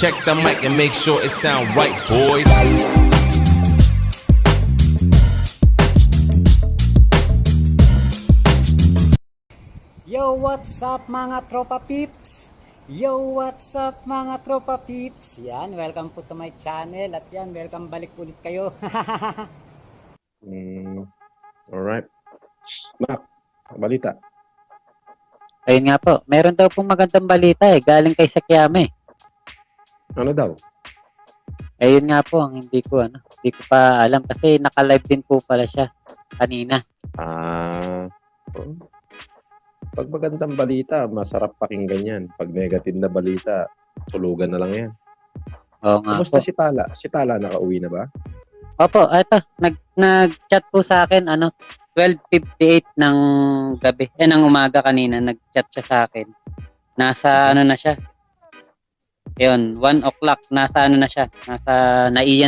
Check the mic and make sure it sound right, boys. Yo, what's up mga tropa peeps? Yo, what's up mga tropa peeps? Yan, welcome po to my channel. At yan, welcome balik ulit kayo. Alright. Mac, balita. Ayun nga po, meron daw pong magandang balita galing kay Sakyame. Ano daw? Ayun nga po, ang hindi ko pa alam kasi naka-live din po pala siya kanina. Oh. Pag magandang balita, masarap pakinggan yan. Pag negative na balita, tulugan na lang yan. Oo nga Kumusta po. si Tala? Si Tala nakauwi na ba? Opo, eto, nag-chat po sa akin 12:58 ng gabi, ng umaga kanina, nag-chat siya sa akin. Nasa na siya. Ayun, 1 o'clock, nasa na siya. Nasa Naiya.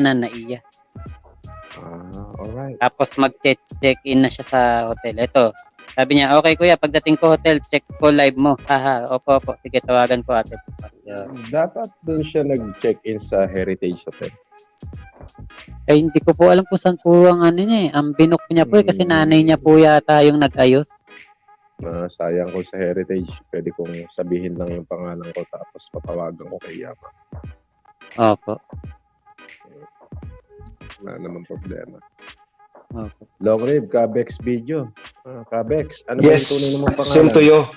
Alright. Tapos mag-check-in na siya sa hotel. Ito, sabi niya, okay kuya, pagdating ko hotel, check ko live mo. Haha, opo, sige, tawagan ko ate. Dapat doon siya nag-check-in sa Heritage Hotel. Ay, hindi ko po alam kung saan po ang niya Ang binok niya po kasi nanay niya po yata yung nag-ayos. Sayang ko sa Heritage. Pwede kong sabihin lang yung pangalan ko tapos patawagan ko kay Yama. Opo. Wala naman problema. Opo. Long Rib, Cabex video. Cabex, ano ba yung tunay naman pangalan? Same to you.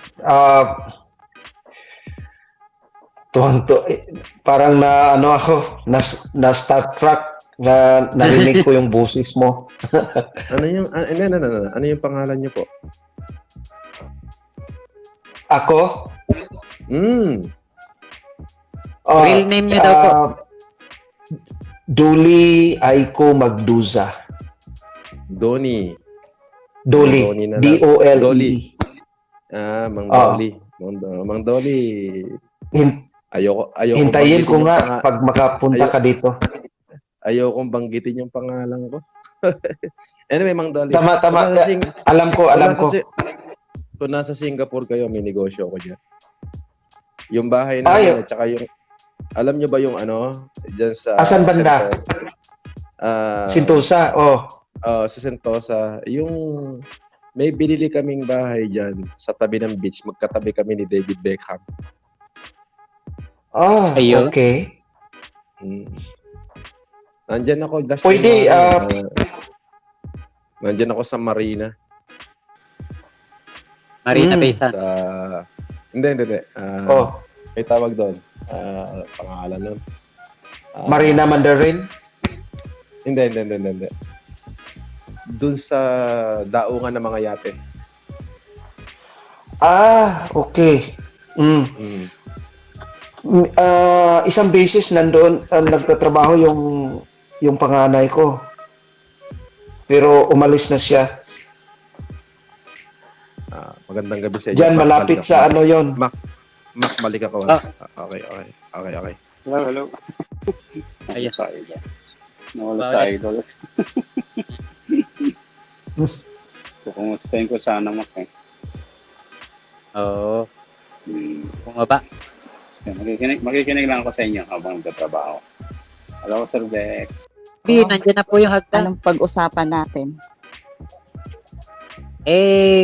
Parang na Star Trek na narinig ko yung boses mo. Ano yung pangalan niyo po? Ako? Real name niyo daw po? Duli Aiko Magduza. Doni. Doli. na lang. D-O-L-E. Doli. Mang Doli. Mang Doli. Ayoko Hintayin ko banggitin nga yung pag makapunta ka dito. Ayokong banggitin yung pangalan ko. Anyway, Mang Doli. Tama. Alam ko. Kung nasa Singapore kayo, may negosyo ko dyan. Yung bahay namin, at saka yung, alam nyo ba yung dyan sa... Asan banda? Sentosa, sa Sentosa. Yung, may binili kaming bahay dyan sa tabi ng beach. Magkatabi kami ni David Beckham. Ayun. Okay. Nandyan ako. Pwede, nandyan ako sa Marina. Marina Bay Sands. Hindi. May tawag doon. Pangalan nun. Marina Mandarin? Hindi. Doon sa daungan ng mga yate. Okay. Isang beses nandoon nagtatrabaho yung panganay ko. Pero umalis na siya. Magandang gabi sa inyo. Diyan malapit sa yon. Mac, balik ako. Okay. Hello. Ayun. Nawala sa idol. Kumustahin ko sana Mac eh. Oo. Bumaba. Makikinig lang ako sa inyo habang nagtatrabaho. Hello, Sir Beck. Nandiyan na po yung hagdan. Anong pag-usapan natin?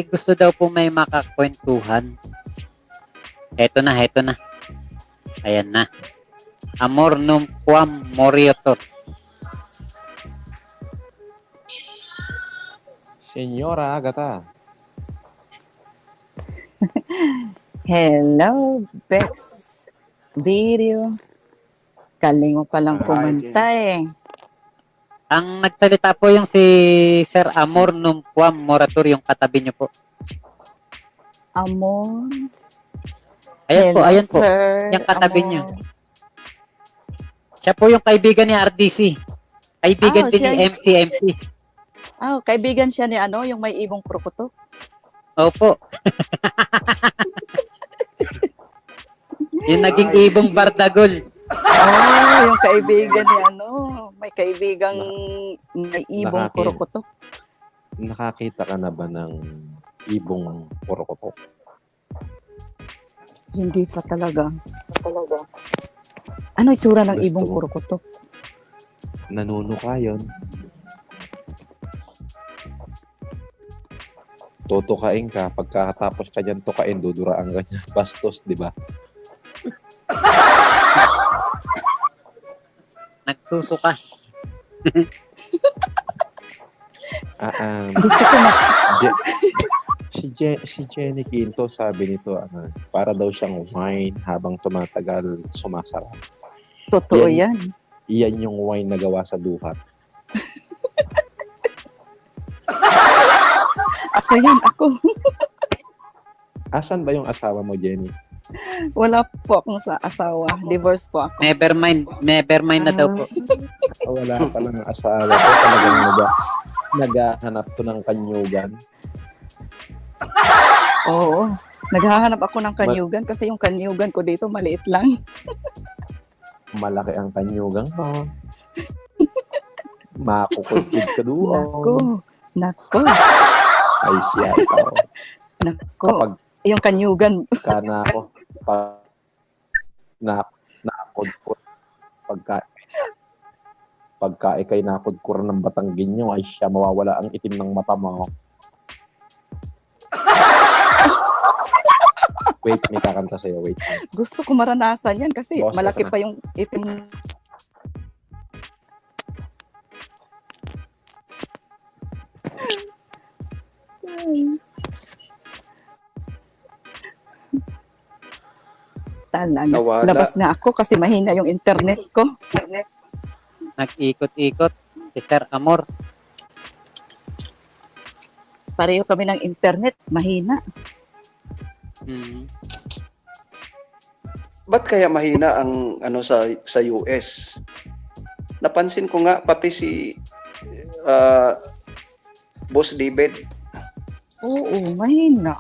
Gusto daw po may makakwentuhan. Heto na. Ayan na. Amor num quam moriatur. Senyora Agata. Hello, Bex Video. Galing mo palang kumanta Ang nagsalita po yung si Sir Amor num quam moriatur, yung katabi niyo po. Amor. Ayan Hello, po. Sir Yung katabi Amor. niyo. Siya po yung kaibigan ni RDC. Kaibigan din ni MC. Kaibigan siya ni yung may ibong krokoto. Opo. Yung naging ibong Bardagol. Yung kaibigan ni may kaibigang may ibong krokoto. Nakakita ka na ba ng ibong porokotok? Hindi pa talaga. Ano itsura ng Gusto ibong mo? kurukutok? Nanunuka yun. Tutukain ka. Pagkatapos ka dyan tukain, duduraan ka niya. Bastos, di ba? Nagsusuka. Gusto ko na, Si Jenny Quinto, sabi nito, para daw siyang wine habang tumatagal, sumasarap. totoo Yan. yan. Iyan yung wine na gawa sa duhat. Ako yan, ako. Asan ba yung asawa mo, Jenny? Wala po akong sa asawa. Divorce po ako. Never mind na daw po. Wala pa lang asawa ko. Talagang naghahanap to ng kanyugan. Oo. Naghahanap ako ng kanyugan kasi yung kanyugan ko dito maliit lang. Malaki ang kanyugan ko. Makukutid ka doon. Nako. Ay siya, ikaw. Nako. Kapag Yung kanyugan. ka na ako, nakakudkod, pagka ikay nakudkur ng Batangginyo, ay siya, mawawala ang itim ng mata mo. Wait, may kakanta sa'yo, wait. Gusto ko maranasan yan kasi Boss, malaki ito na. pa yung itim. Talaga. Nawala. Labas nga ako kasi mahina yung internet ko. Nag-ikot-ikot. Si Sir Amor. Pareho kami ng internet, mahina. Hmm. Ba't kaya mahina ang sa US? Napansin ko nga pati si Boss David. Oo, mahina.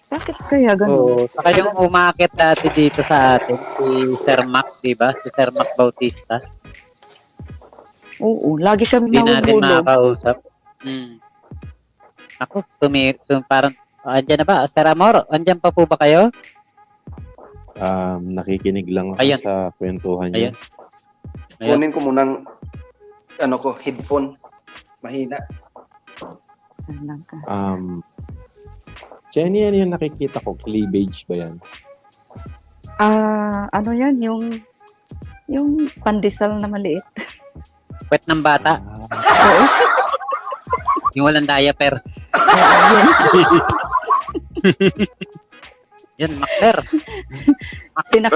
Bakit kaya ganun? Oo. Saka yung umakit dati dito sa atin, si Sir Mac, di ba? Si Sir Mac Bautista. Oo, lagi kami Hindi natin nahuhulog. makakausap. Ako, parang, andyan na ba? Sir Amor, andyan pa po ba kayo? Nakikinig lang ako Ayan. sa kwentuhan niyo. Ayan. Ayan. Kunin ko munang headphone. Mahina. Talaga. Jenny, ano yung nakikita ko? Cleavage ba yan? Ano yan? Yung pandesal na maliit. Pwet ng bata. Oo. Yung walang diaper. Yun. Yan, Macler. Tinak-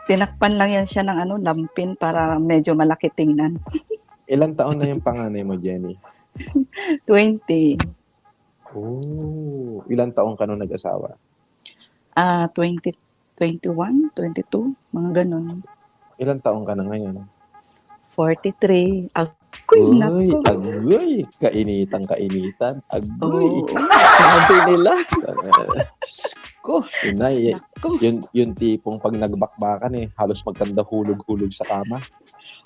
Tinakpan lang yan siya ng lampin para medyo malaki tingnan. Ilang taon na yung panganay mo, Jenny? 20. Oh, ilang taon ka nung nag-asawa? 20, 21, 22, mga ganun. Ilang taon ka na ngayon? 43. Agoy, nako. Agoy, kainitan. Agoy. Oo, sabi nila. Ko, inay, Nako. yung tipong pag nagbakbakan halos magkanda hulog-hulog sa kama.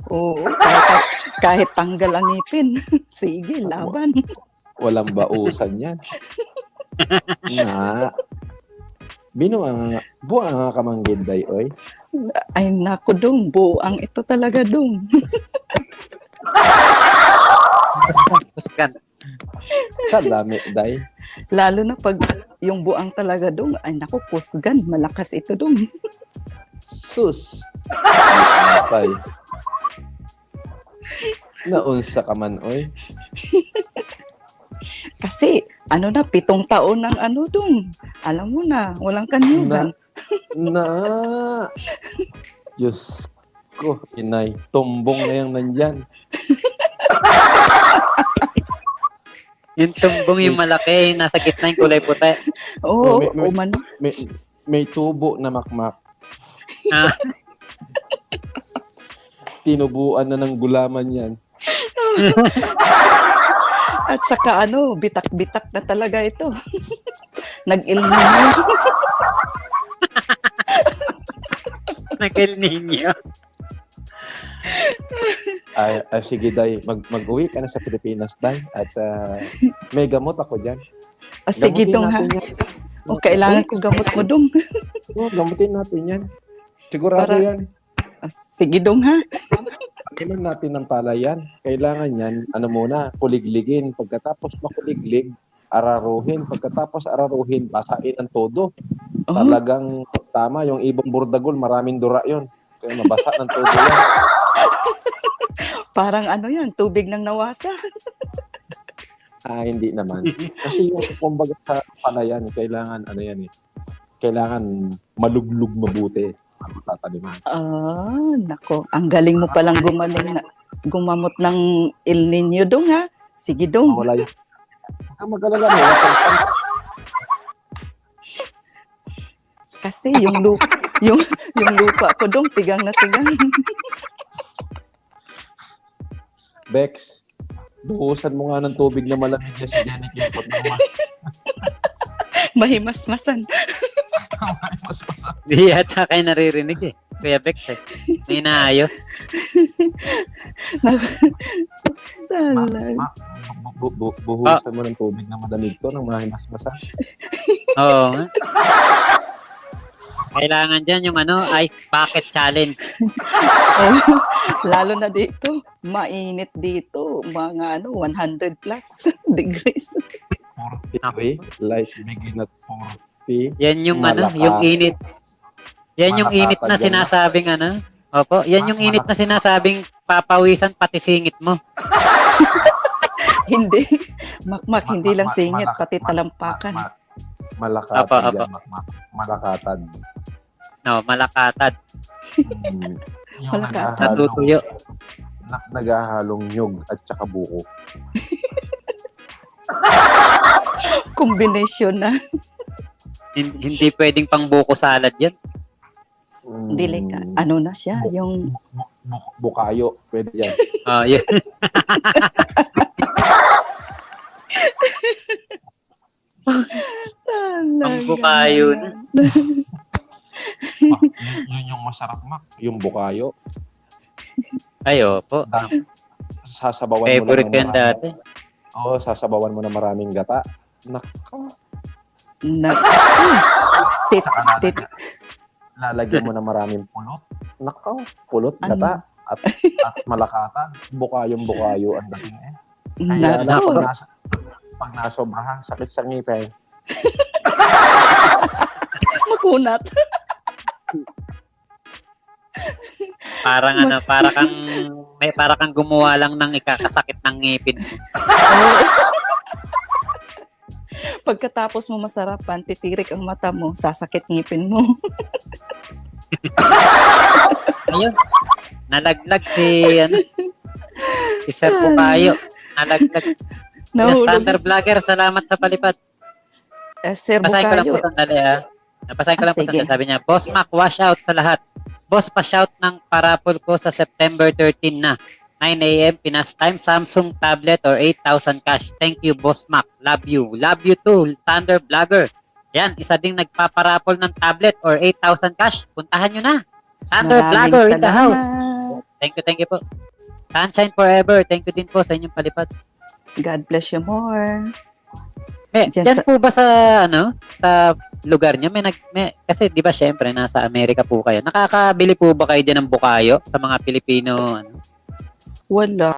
Oo, kahit tanggal ang ngipin. Sige, laban. Walang bausan yan. Na. Buang nga kamangginday, oy. Ay, nako dong. Buang ito talaga dong. Puskan. Sa dami, day. Lalo na pag yung buang talaga dong. Ay, nako, kusgan. Malakas ito dong. Sus. Tay. Naunsa ka man, oy. Kasi, 7 taon ng dong. Alam mo na, walang kanyugan. Na. Diyos ko, inay. Tumbong na yung nandyan. Yung tumbong yung malaki, yung nasa gitna yung kulay puti. Oo, may- umano. May tubo na makmak. Ah, Tinubuan na ng gulaman yan. At saka bitak-bitak na talaga ito. Nag-ilmino. Nag-El Nino. Ay, sige, day. Mag-uwi ka na sa Pilipinas, day. At may gamot ako dyan. Sige Gamutin dong ha. natin yan. O, kailangan ko gamot mo dong. Gamutin natin yan. Sigurado Para- yan. Sige dong ha. Kailan natin ng palayan? Kailangan yan, ano muna, kuligligin. Pagkatapos makuliglig, araruhin. Pagkatapos araruhin, basain ang todo. Oh, Talagang tama, yung ibang burdagol, maraming dura yun. Kaya mabasa ng todo yan. parang ano yan, tubig ng nawasa. Hindi naman. Kasi yung kumbaga sa palayan, kailangan, ano yan eh, kailangan maluglug mabuti ang tataniman. Nako. Ang galing mo palang gumamot ng El Nino dong ha. Sige dong. Wala yun. Huwag kang mag-alala mo. Kasi yung lupa ko dong tigang na tigang. Bex, buhusan mo nga ng tubig na malamig yan si Jenny Kimpot naman. Mahimasmasan. Di yata kayo naririnig eh. Kuya Bex eh. May naayos. Talaga. Buhusan mo ng tubig na malamig to ng mahimasmasan. Oo nga. Kailangan dyan yung ice bucket challenge. Lalo na dito, mainit dito, mga 100 plus degrees. 40, light begin at 40. Yan yung Malakas. yung init. Yan yung init na Malakatan yan. sinasabing Opo, yan yung init na sinasabing papawisan pati singit mo. Hindi. Makmak, hindi lang singit, pati talampakan. Malakatad Apa. yan, makmak. Malakatad. No, malakatad. Yung Malakatad. Natutuyo. naghahalong nyug at saka buko. Combination na. Hindi pwedeng pang buko salad yan. Dili ka. Ano na siya? Yung Bukayo, pwede yan. Yun. Ang bukayo na. Yun yung masarap, Mak. Yung bukayo. Ay, opo. Sasabawan Favorite mo yan lang dati. Oo, sasabawan mo na maraming gata. Naka. tit. Lalagyan mo na maraming pulot. Naka, pulot, Ano? gata. At malakatan. Bukayo ang dating eh. Kaya Nako. pag nasobrahan, sakit sa ngipin. Makunat. Parang para kang gumawa lang ng ikakasakit ng ngipin. Pagkatapos mo masarapan, titirik ang mata mo, sasakit ngipin mo. Ayun. Nalaglag si Sir Bukayo. Nalaglag. Nahulog. Thunder Vlogger, salamat sa palipad. Sir Basahin ko lang po Bukayo. sandali Nabasahin ko lang po Sige. sandali. Sabi niya, Boss Mac, wash out sa lahat. Boss, pa-shout ng parapol ko sa September 13 na. 9 a.m. Pinas time, Samsung tablet or 8,000 cash. Thank you, Boss Mac. Love you. Love you too, Thunder Vlogger. Yan, isa ding nagpaparapol ng tablet or 8,000 cash. Puntahan nyo na. Thunder Maraming Vlogger in the salamat. house. Thank you po. Sunshine forever. Thank you din po sa inyong palipad. God bless you more. Diyan Diyan po ba sa sa lugar niyo kasi 'di ba syempre nasa Amerika po kayo. Nakakabili po ba kayo diyan ng bukayo sa mga Pilipino Wala.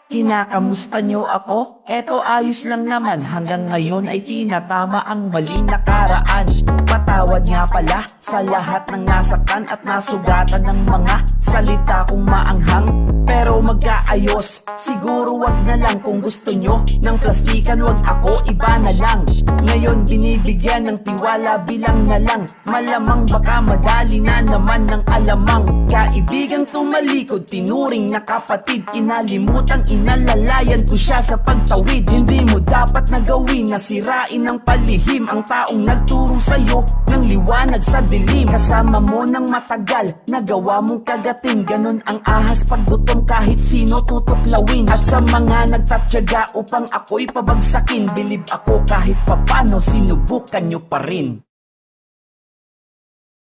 Kinakamusta nyo ako? Eto ayos lang naman. Hanggang ngayon ay tinatama ang maling nakaraan. Patawad nga pala sa lahat ng nasaktan at nasugatan ng mga salita kong maanghang. Pero magkaayos, siguro wag na lang kung gusto nyo ng plastikan, wag ako, iba na lang. Ngayon binibigyan ng tiwala bilang na lang. Malamang baka madali na naman ng alamang. Kaibigang tumalikod, tinuring na kapatid, kinalimutan inalalayan ko siya sa pagtawid. Hindi mo dapat na gawin na sirain ng palihim ang taong nagturo sa'yo ng liwanag sa dilim. Kasama mo ng matagal, nagawa mong kagatin. Ganon ang ahas pag gutom, kahit sino tutuklawin. At sa mga nagtatyaga upang ako'y pabagsakin, bilib ako kahit papano, sinubukan nyo pa rin.